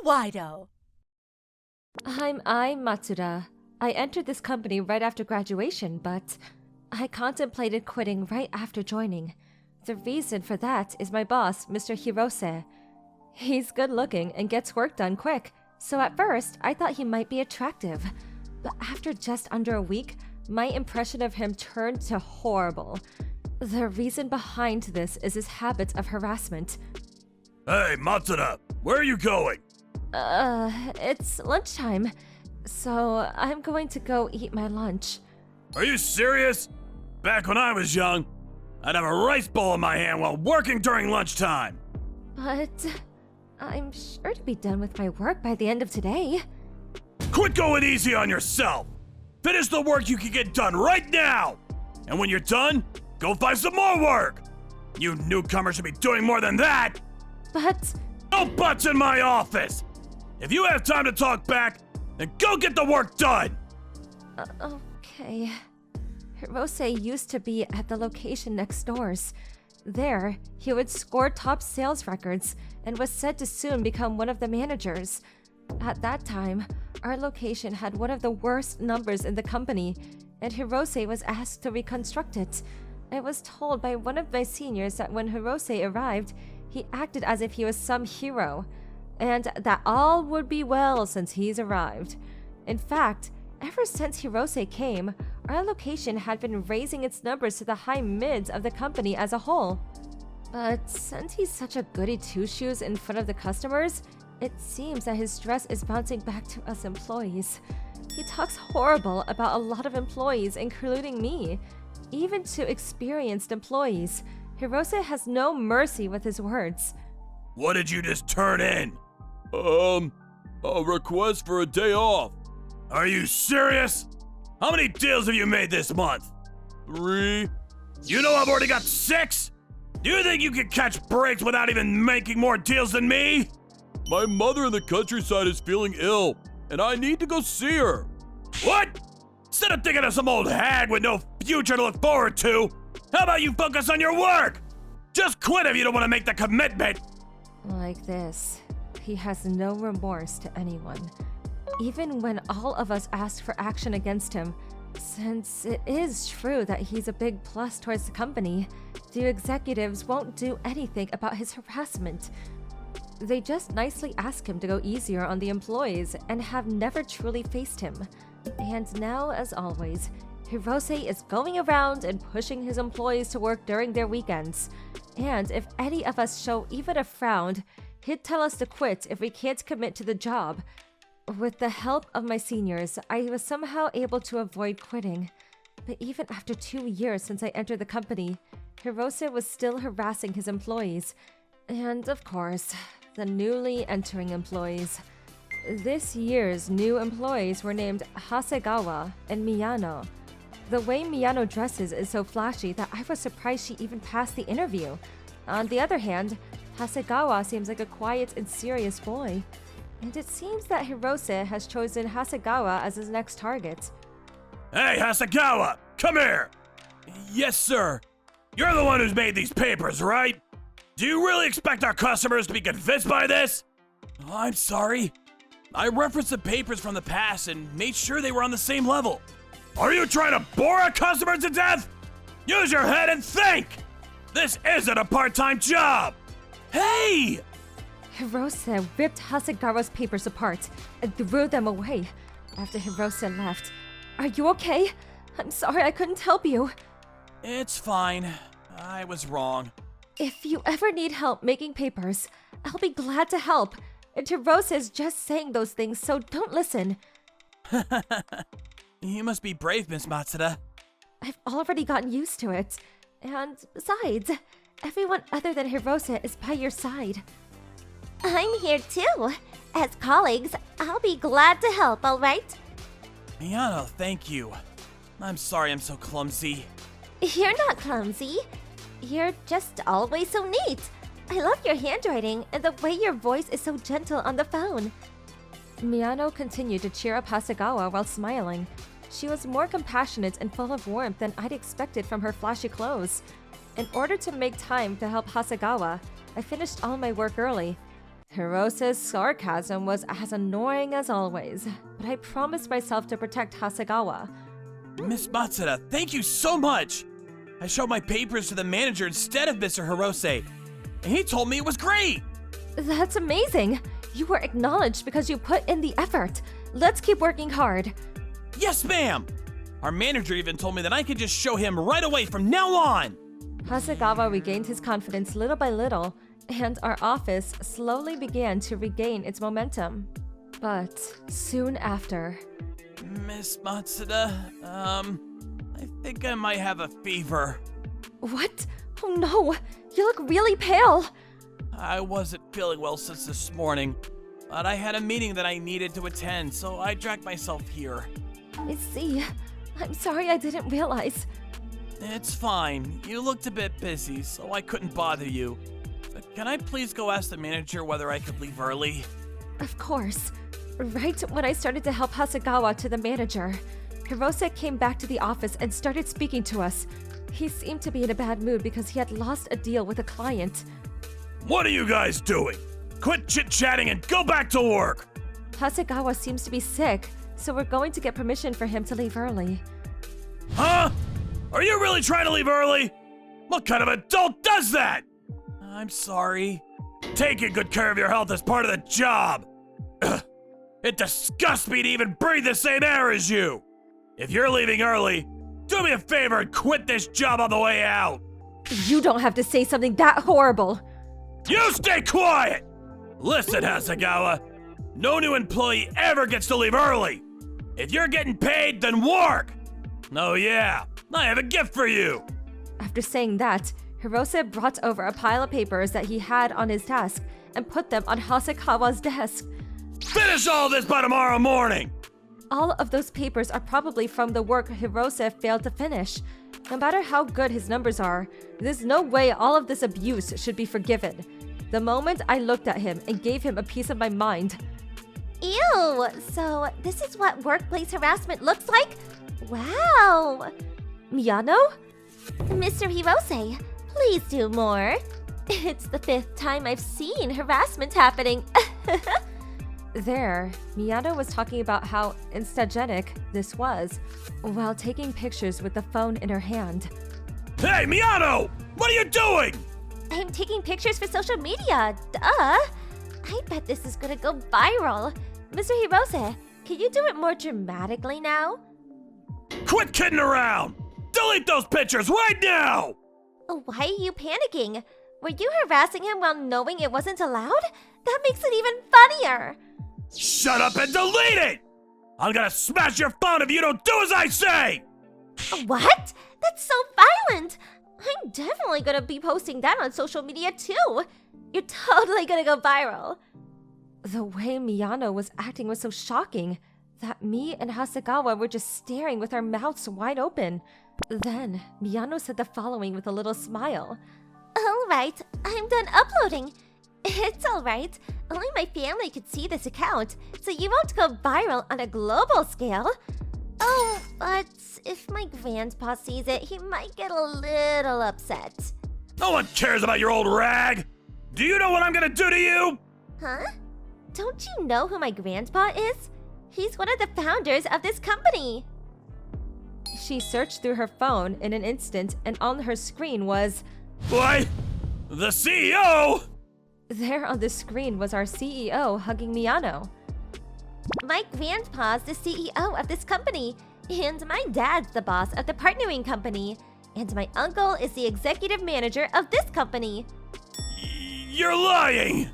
Manga-Waido. I'm Matsuda. I entered this company right after graduation, but I contemplated quitting right after joining. The reason for that is my boss, Mr. Hirose. He's good looking and gets work done quick, so at first I thought he might be attractive. But after just under a week, my impression of him turned to horrible. The reason behind this is his habits of harassment. Hey, Matsuda, where are you going? It's lunchtime, so I'm going to go eat my lunch. Are you serious? Back when I was young, I'd have a rice bowl in my hand while working during lunchtime. But I'm sure to be done with my work by the end of today. Quit going easy on yourself. Finish the work you can get done right now. And when you're done, go find some more work. You newcomers should be doing more than that. But... No buts in my office. If you have time to talk back, then go get the work done. Okay. Hirose used to be at the location next doors. There, he would score top sales records and was said to soon become one of the managers. At that time, our location had one of the worst numbers in the company, and Hirose was asked to reconstruct it. I was told by one of my seniors that when Hirose arrived, he acted as if he was some hero, and that all would be well since he's arrived. In fact, ever since Hirose came, our location had been raising its numbers to the high mids of the company as a whole. But since he's such a goody two-shoes in front of the customers, it seems that his stress is bouncing back to us employees. He talks horrible about a lot of employees, including me. Even to experienced employees, Hirose has no mercy with his words. What did you just turn in? A request for a day off. Are you serious? How many deals have you made this month? 3. You know I've already got 6? Do you think you can catch breaks without even making more deals than me? My mother in the countryside is feeling ill, and I need to go see her. What? Instead of thinking of some old hag with no future to look forward to, how about you focus on your work? Just quit if you don't want to make the commitment. Like this, he has no remorse to anyone. Even when all of us asked for action against him, since it is true that he's a big plus towards the company, the executives won't do anything about his harassment. They just nicely ask him to go easier on the employees and have never truly faced him. And now, as always, Hirose is going around and pushing his employees to work during their weekends. And if any of us show even a frown, he'd tell us to quit if we can't commit to the job. With the help of my seniors, I was somehow able to avoid quitting. But even after 2 years since I entered the company, Hirose was still harassing his employees. And of course, the newly entering employees. This year's new employees were named Hasegawa and Miyano. The way Miyano dresses is so flashy that I was surprised she even passed the interview. On the other hand, Hasegawa seems like a quiet and serious boy. And it seems that Hirose has chosen Hasegawa as his next target. Hey, Hasegawa, come here. Yes, sir. You're the one who's made these papers, right? Do you really expect our customers to be convinced by this? I'm sorry. I referenced the papers from the past and made sure they were on the same level. Are you trying to bore a customer to death? Use your head and think! This isn't a part-time job! Hey! Hirose ripped Hasegawa's papers apart and threw them away. After Hirose left, "Are you okay? I'm sorry I couldn't help you." It's fine. I was wrong. If you ever need help making papers, I'll be glad to help. And Hirose is just saying those things, so don't listen. You must be brave, Miss Matsuda. I've already gotten used to it. And besides, everyone other than Hirose is by your side. I'm here too. As colleagues, I'll be glad to help, alright? Miyano, thank you. I'm sorry I'm so clumsy. You're not clumsy. You're just always so neat. I love your handwriting and the way your voice is so gentle on the phone. Miyano continued to cheer up Hasegawa while smiling. She was more compassionate and full of warmth than I'd expected from her flashy clothes. In order to make time to help Hasegawa, I finished all my work early. Hirose's sarcasm was as annoying as always, but I promised myself to protect Hasegawa. Miss Matsuda, thank you so much! I showed my papers to the manager instead of Mr. Hirose, and he told me it was great! That's amazing! You were acknowledged because you put in the effort. Let's keep working hard. Yes, ma'am! Our manager even told me that I could just show him right away from now on! Hasegawa regained his confidence little by little, and our office slowly began to regain its momentum. But soon after... Miss Matsuda, I think I might have a fever. What? Oh no! You look really pale! I wasn't feeling well since this morning, but I had a meeting that I needed to attend, so I dragged myself here. I see. I'm sorry I didn't realize. It's fine. You looked a bit busy, so I couldn't bother you. But can I please go ask the manager whether I could leave early? Of course. Right when I started to help Hasegawa to the manager, Hirose came back to the office and started speaking to us. He seemed to be in a bad mood because he had lost a deal with a client. What are you guys doing? Quit chit-chatting and go back to work! Hasegawa seems to be sick, so we're going to get permission for him to leave early. Huh? Are you really trying to leave early? What kind of adult does that? I'm sorry. Taking good care of your health is part of the job. Ugh. It disgusts me to even breathe the same air as you. If you're leaving early, do me a favor and quit this job on the way out. You don't have to say something that horrible. You stay quiet! Listen, Hasegawa. No new employee ever gets to leave early. If you're getting paid, then work. Oh yeah, I have a gift for you. After saying that, Hirose brought over a pile of papers that he had on his desk and put them on Hasegawa's desk. Finish all this by tomorrow morning! All of those papers are probably from the work Hirose failed to finish. No matter how good his numbers are, there's no way all of this abuse should be forgiven. The moment I looked at him and gave him a piece of my mind. Ew! So this is what workplace harassment looks like? Wow! Miyano? Mr. Hirose, please do more. It's the 5th time I've seen harassment happening. There, Miyano was talking about how instagenic this was, while taking pictures with the phone in her hand. Hey, Miyano! What are you doing? I'm taking pictures for social media, duh! I bet this is gonna go viral. Mr. Hirose, can you do it more dramatically now? Quit kidding around! Delete those pictures right now! Why are you panicking? Were you harassing him while knowing it wasn't allowed? That makes it even funnier! Shut up and delete it! I'm gonna smash your phone if you don't do as I say! What? That's so violent! I'm definitely gonna be posting that on social media too! You're totally gonna go viral! The way Miyano was acting was so shocking that me and Hasegawa were just staring with our mouths wide open. Then, Miyano said the following with a little smile. Alright, I'm done uploading. It's alright. Only my family could see this account, so you won't go viral on a global scale. Oh, but if my grandpa sees it, he might get a little upset. No one cares about your old rag! Do you know what I'm gonna do to you? Huh? Don't you know who my grandpa is? He's one of the founders of this company. She searched through her phone in an instant, and on her screen was... What? The CEO? There on the screen was our CEO hugging Miyano. My grandpa's the CEO of this company, and my dad's the boss of the partnering company, and my uncle is the executive manager of this company. You're lying!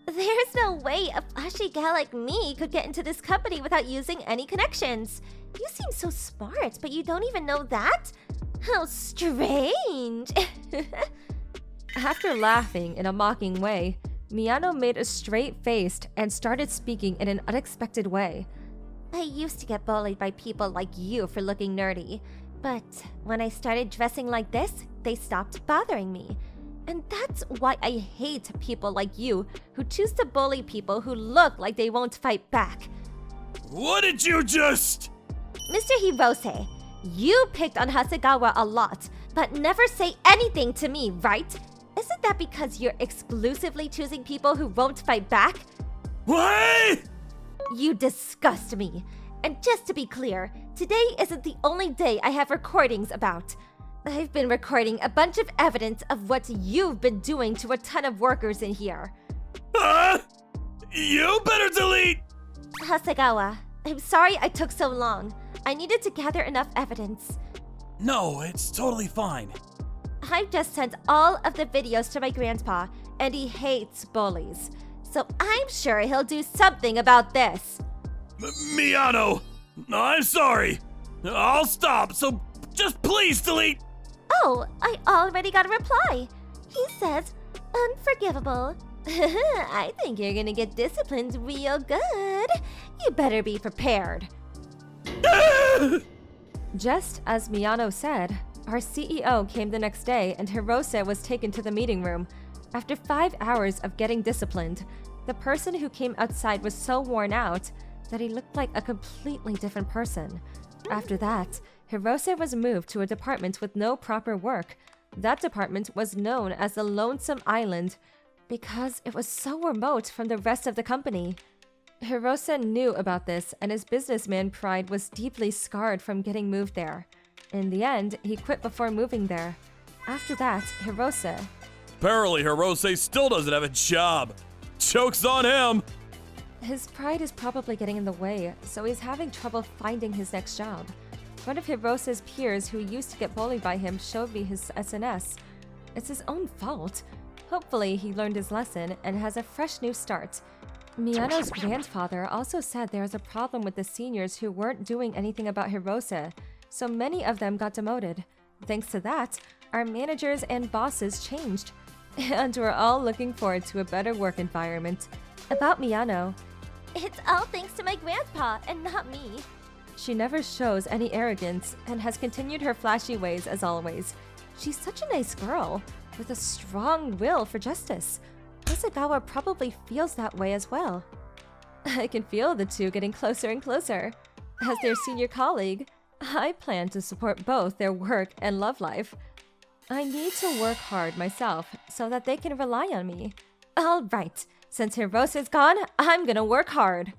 There's no way a flashy gal like me could get into this company without using any connections. You seem so smart, but you don't even know that? How strange! After laughing in a mocking way, Miyano made a straight face and started speaking in an unexpected way. I used to get bullied by people like you for looking nerdy, but when I started dressing like this, they stopped bothering me. And that's why I hate people like you who choose to bully people who look like they won't fight back. What did you just... Mr. Hirose, you picked on Hasegawa a lot, but never say anything to me, right? Isn't that because you're exclusively choosing people who won't fight back? What? You disgust me. And just to be clear, today isn't the only day I have recordings about. I've been recording a bunch of evidence of what you've been doing to a ton of workers in here. You better delete! Hasegawa, I'm sorry I took so long. I needed to gather enough evidence. No, it's totally fine. I've just sent all of the videos to my grandpa, and he hates bullies. So I'm sure he'll do something about this. Miyano, I'm sorry. I'll stop, so just please delete. Oh, I already got a reply. He says, unforgivable. I think you're gonna get disciplined real good. You better be prepared. Just as Miyano said, our CEO came the next day and Hirose was taken to the meeting room. After 5 hours of getting disciplined, the person who came outside was so worn out that he looked like a completely different person. After that, Hirose was moved to a department with no proper work. That department was known as the Lonesome Island because it was so remote from the rest of the company. Hirose knew about this, and his businessman pride was deeply scarred from getting moved there. In the end, he quit before moving there. After that, Hirose... Apparently, Hirose still doesn't have a job. Joke's on him! His pride is probably getting in the way, so he's having trouble finding his next job. One of Hirose's peers who used to get bullied by him showed me his SNS. It's his own fault. Hopefully, he learned his lesson and has a fresh new start. Miyano's grandfather also said there is a problem with the seniors who weren't doing anything about Hirose, so many of them got demoted. Thanks to that, our managers and bosses changed. And we're all looking forward to a better work environment. About Miyano, It's all thanks to my grandpa and not me. she never shows any arrogance and has continued her flashy ways as always. She's such a nice girl, with a strong will for justice. Hasegawa probably feels that way as well. I can feel the two getting closer and closer. As their senior colleague, I plan to support both their work and love life. I need to work hard myself so that they can rely on me. All right, since Hirose's gone, I'm gonna work hard.